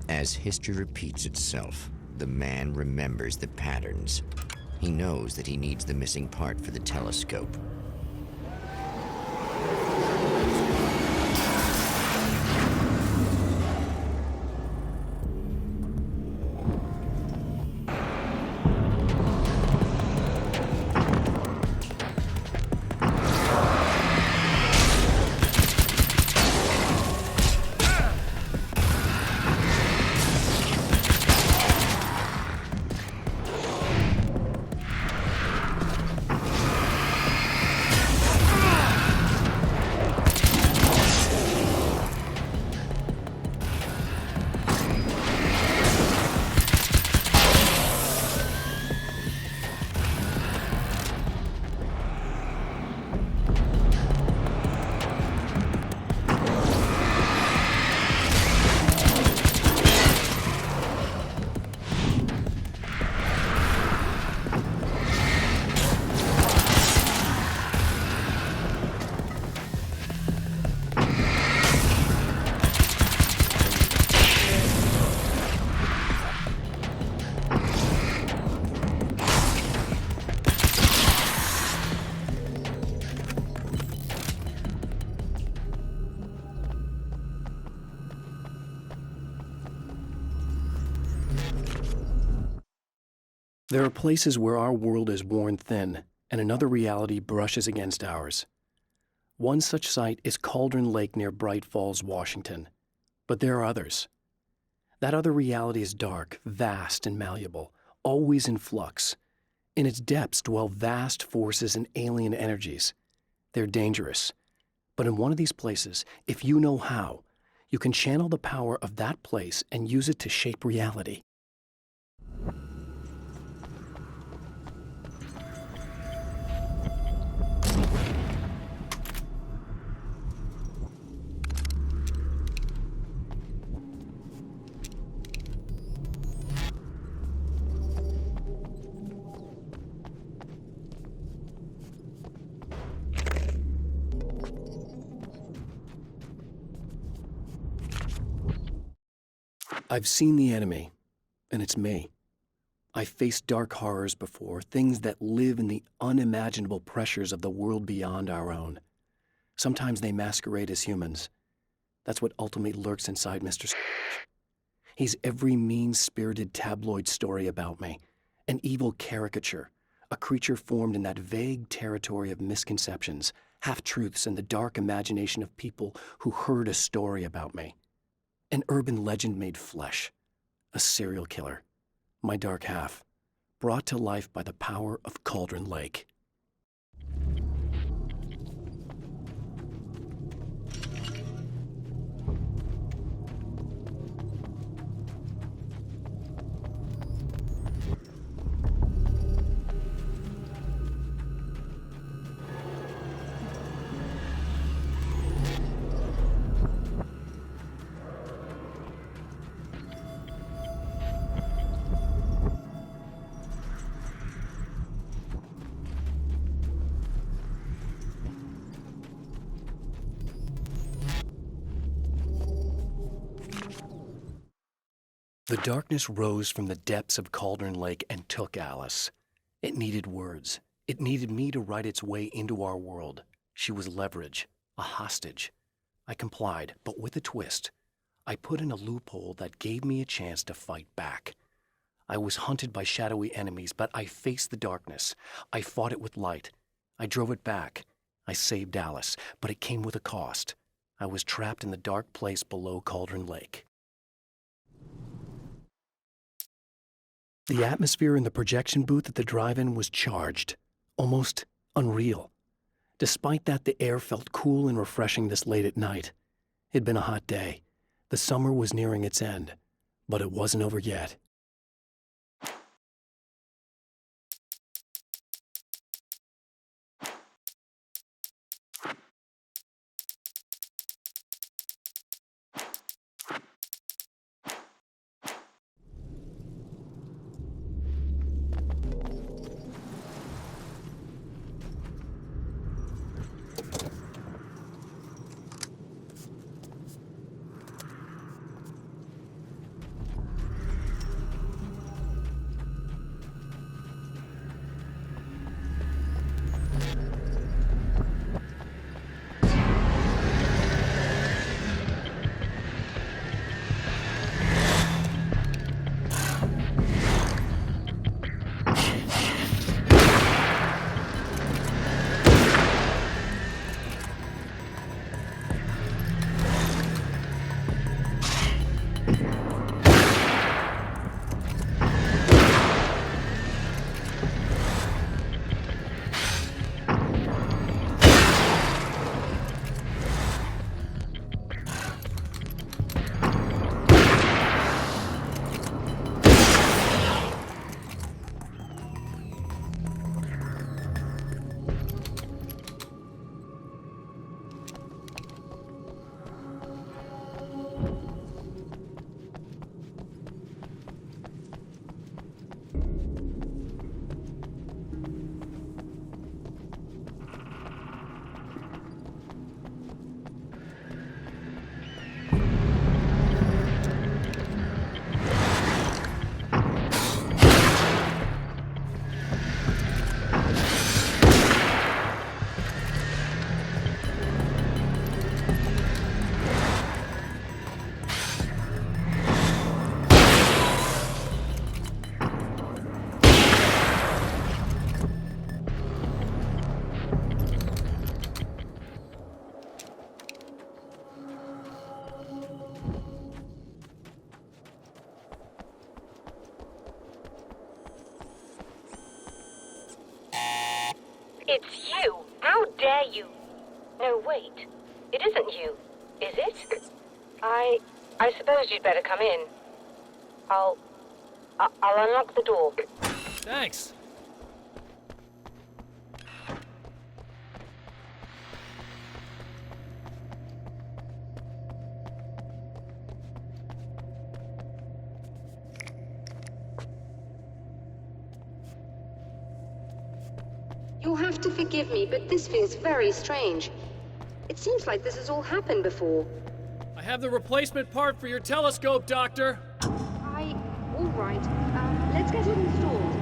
As history repeats itself, the man remembers the patterns. He knows that he needs the missing part for the telescope. There are places where our world is worn thin, and another reality brushes against ours. One such site is Cauldron Lake near Bright Falls, Washington. But there are others. That other reality is dark, vast, and malleable, always in flux. In its depths dwell vast forces and alien energies. They're dangerous. But in one of these places, if you know how, you can channel the power of that place and use it to shape reality. I've seen the enemy, and it's me. I've faced dark horrors before, things that live in the unimaginable pressures of the world beyond our own. Sometimes they masquerade as humans. That's what ultimately lurks inside Mr. He's every mean-spirited tabloid story about me, an evil caricature, a creature formed in that vague territory of misconceptions, half-truths, and the dark imagination of people who heard a story about me. An urban legend made flesh, a serial killer, my dark half, brought to life by the power of Cauldron Lake. The darkness rose from the depths of Cauldron Lake and took Alice. It needed words. It needed me to write its way into our world. She was leverage, a hostage. I complied, but with a twist. I put in a loophole that gave me a chance to fight back. I was hunted by shadowy enemies, but I faced the darkness. I fought it with light. I drove it back. I saved Alice, but it came with a cost. I was trapped in the dark place below Cauldron Lake. The atmosphere in the projection booth at the drive-in was charged, almost unreal. Despite that, the air felt cool and refreshing this late at night. It'd been a hot day. The summer was nearing its end, but it wasn't over yet. It's you! How dare you! No, wait. It isn't you, is it? I suppose you'd better come in. I'll unlock the door. Thanks. You'll have to forgive me, but this feels very strange. It seems like this has all happened before. I have the replacement part for your telescope, Doctor. All right. Let's get it installed.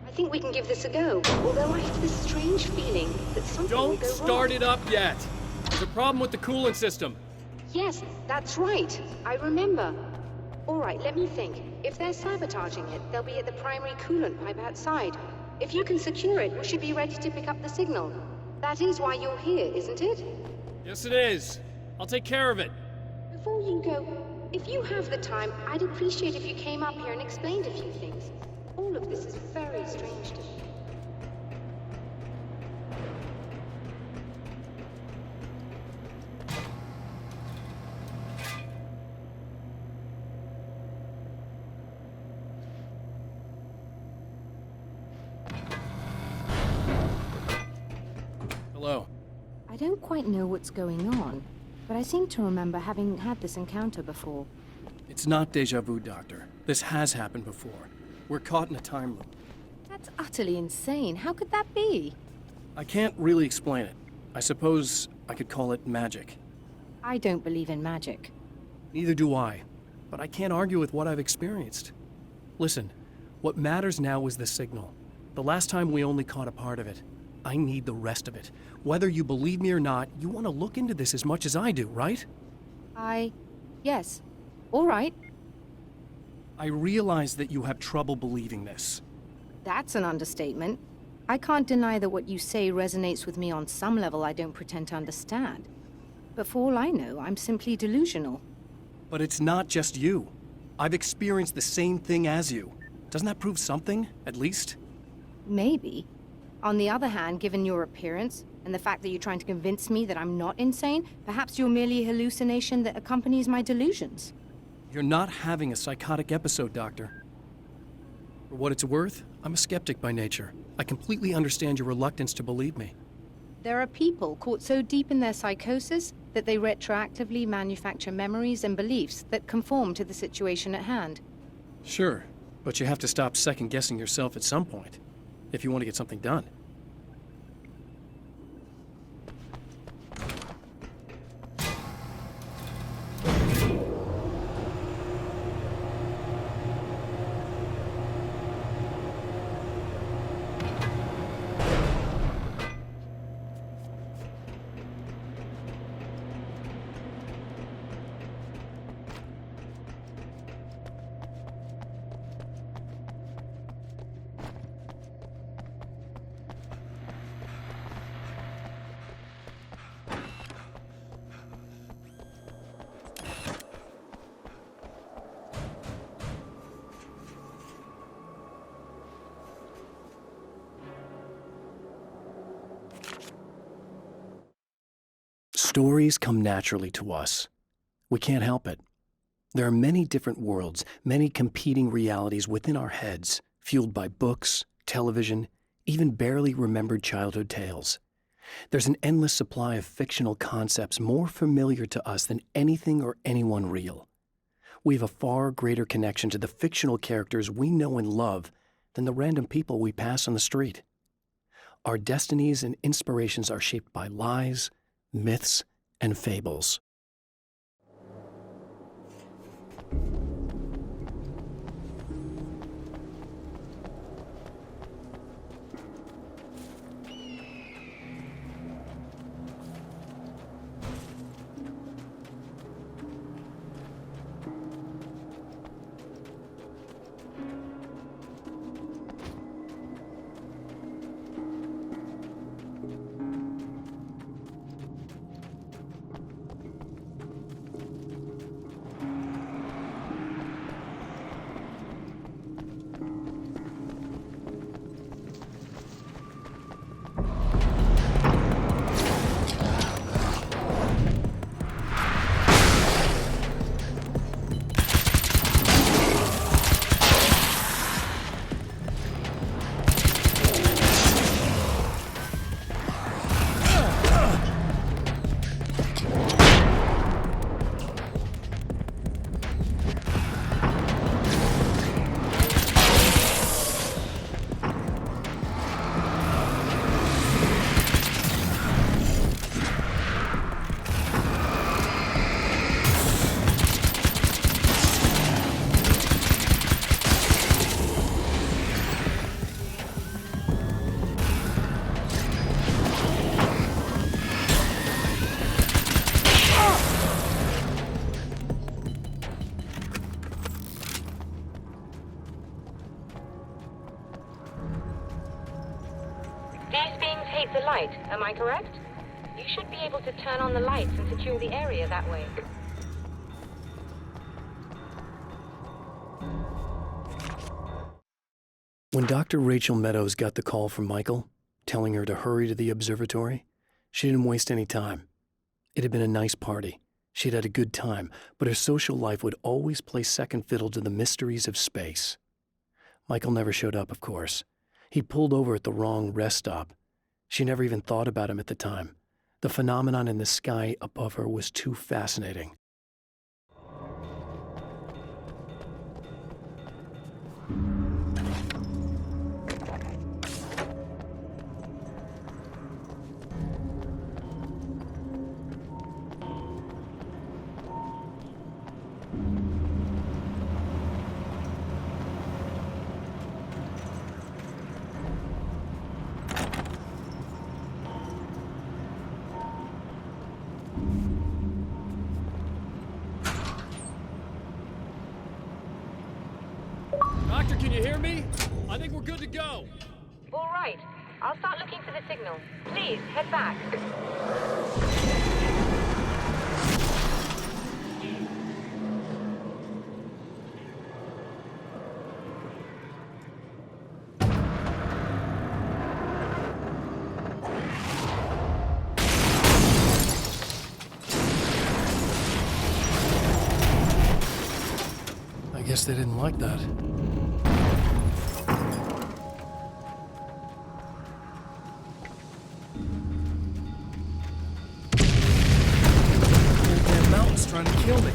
I think we can give this a go, although I have this strange feeling that something will Don't go start wrong. it up yet. There's a problem with the coolant system. Yes, that's right. I remember. All right, let me think. If they're sabotaging it, they'll be at the primary coolant pipe outside. If you can secure it, we should be ready to pick up the signal. That is why you're here, isn't it? Yes, it is. I'll take care of it. Before you go, if you have the time, I'd appreciate if you came up here and explained a few things. All of this is very strange to me. Hello. I don't quite know what's going on, but I seem to remember having had this encounter before. It's not déjà vu, Doctor. This has happened before. We're caught in a time loop. That's utterly insane. How could that be? I can't really explain it. I suppose I could call it magic. I don't believe in magic. Neither do I, but I can't argue with what I've experienced. Listen, what matters now is the signal. The last time we only caught a part of it. I need the rest of it. Whether you believe me or not, you want to look into this as much as I do, right? Yes. All right. I realize that you have trouble believing this. That's an understatement. I can't deny that what you say resonates with me on some level I don't pretend to understand. But for all I know, I'm simply delusional. But it's not just you. I've experienced the same thing as you. Doesn't that prove something, at least? Maybe. On the other hand, given your appearance, and the fact that you're trying to convince me that I'm not insane, perhaps you're merely a hallucination that accompanies my delusions. You're not having a psychotic episode, Doctor. For what it's worth, I'm a skeptic by nature. I completely understand your reluctance to believe me. There are people caught so deep in their psychosis that they retroactively manufacture memories and beliefs that conform to the situation at hand. Sure, but you have to stop second-guessing yourself at some point, if you want to get something done. Stories come naturally to us. We can't help it. There are many different worlds, many competing realities within our heads, fueled by books, television, even barely remembered childhood tales. There's an endless supply of fictional concepts more familiar to us than anything or anyone real. We have a far greater connection to the fictional characters we know and love than the random people we pass on the street. Our destinies and inspirations are shaped by lies, myths, and fables. The light, am I correct? You should be able to turn on the lights and secure the area that way. When Dr. Rachel Meadows got the call from Michael, telling her to hurry to the observatory, she didn't waste any time. It had been a nice party. She'd had a good time, but her social life would always play second fiddle to the mysteries of space. Michael never showed up, of course. He pulled over at the wrong rest stop. She never even thought about him at the time. The phenomenon in the sky above her was too fascinating. Doctor, can you hear me? I think we're good to go. All right. I'll start looking for the signal. Please, head back. I guess they didn't like that. Damn mountain's trying to kill me.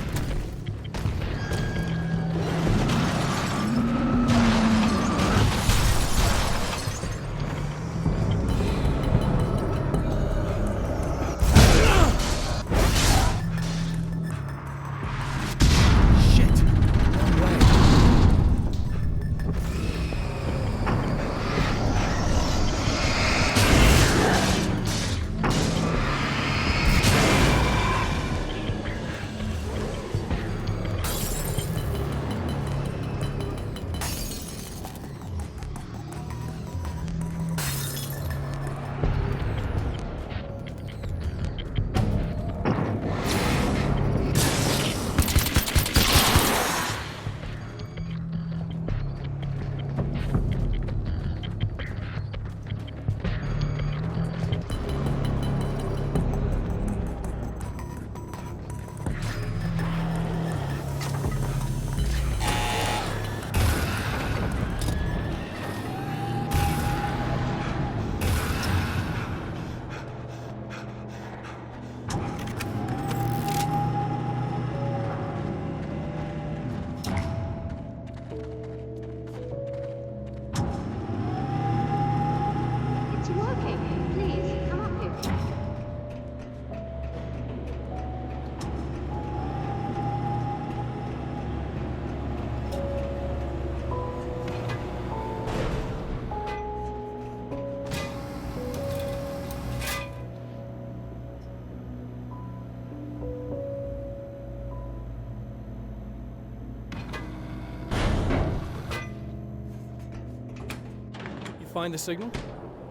find the signal?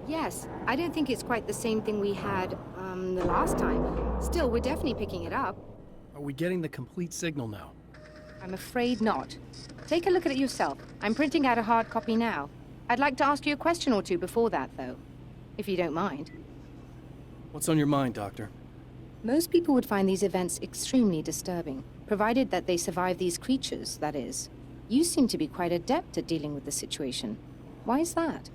Yes, I don't think it's quite the same thing we had, the last time. Still, we're definitely picking it up. Are we getting the complete signal now? I'm afraid not. Take a look at it yourself. I'm printing out a hard copy now. I'd like to ask you a question or two before that, though, if you don't mind. What's on your mind, Doctor? Most people would find these events extremely disturbing, provided that they survive these creatures, that is. You seem to be quite adept at dealing with the situation. Why is that?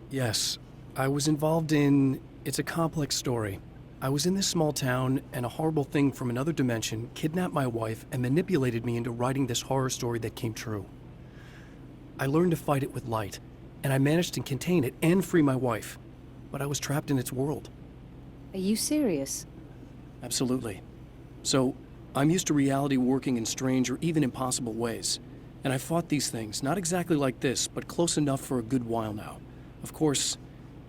Yes, I was involved in... It's a complex story. I was in this small town, and a horrible thing from another dimension kidnapped my wife and manipulated me into writing this horror story that came true. I learned to fight it with light, and I managed to contain it and free my wife. But I was trapped in its world. Are you serious? Absolutely. So, I'm used to reality working in strange or even impossible ways. And I fought these things, not exactly like this, but close enough for a good while now. Of course,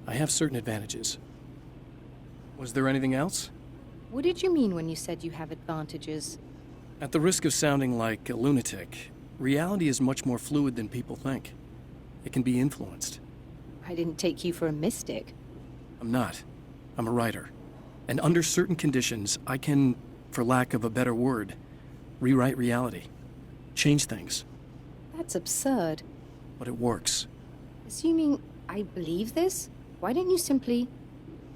I have certain advantages. Was there anything else? What did you mean when you said you have advantages? At the risk of sounding like a lunatic, reality is much more fluid than people think. It can be influenced. I didn't take you for a mystic. I'm not. I'm a writer. And under certain conditions, I can, for lack of a better word, rewrite reality. Change things. That's absurd. But it works. Assuming I believe this, why don't you simply,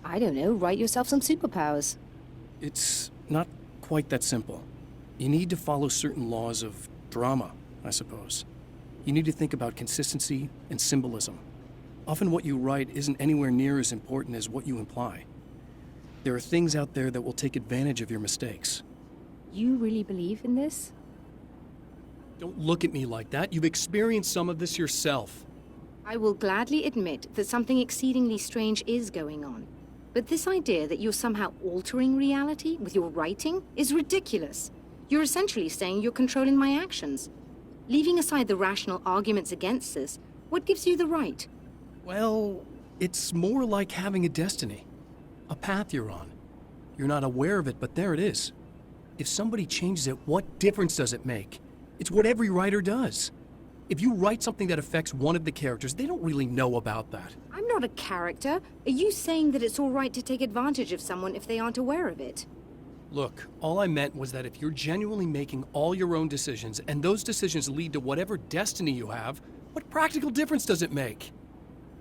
I don't know, write yourself some superpowers? It's not quite that simple. You need to follow certain laws of drama, I suppose. You need to think about consistency and symbolism. Often what you write isn't anywhere near as important as what you imply. There are things out there that will take advantage of your mistakes. You really believe in this? Don't look at me like that. You've experienced some of this yourself. I will gladly admit that something exceedingly strange is going on. But this idea that you're somehow altering reality with your writing is ridiculous. You're essentially saying you're controlling my actions. Leaving aside the rational arguments against this, what gives you the right? Well, it's more like having a destiny. A path you're on. You're not aware of it, but there it is. If somebody changes it, what difference does it make? It's what every writer does. If you write something that affects one of the characters, they don't really know about that. I'm not a character. Are you saying that it's all right to take advantage of someone if they aren't aware of it? Look, all I meant was that if you're genuinely making all your own decisions, and those decisions lead to whatever destiny you have, what practical difference does it make?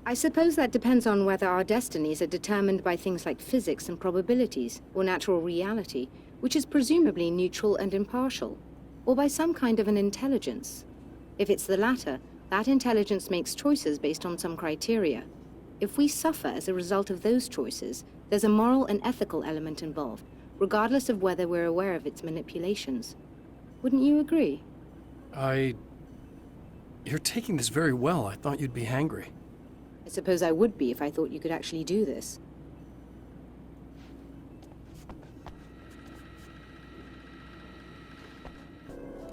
I suppose that depends on whether our destinies are determined by things like physics and probabilities, or natural reality, which is presumably neutral and impartial, or by some kind of an intelligence. If it's the latter, that intelligence makes choices based on some criteria. If we suffer as a result of those choices, there's a moral and ethical element involved, regardless of whether we're aware of its manipulations. Wouldn't you agree? You're taking this very well. I thought you'd be hangry. I suppose I would be if I thought you could actually do this.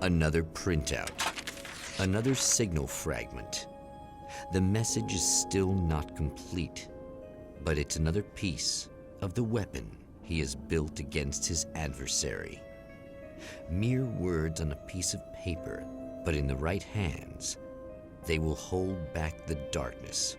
Another printout. Another signal fragment. The message is still not complete, but it's another piece of the weapon he has built against his adversary. Mere words on a piece of paper, but in the right hands, they will hold back the darkness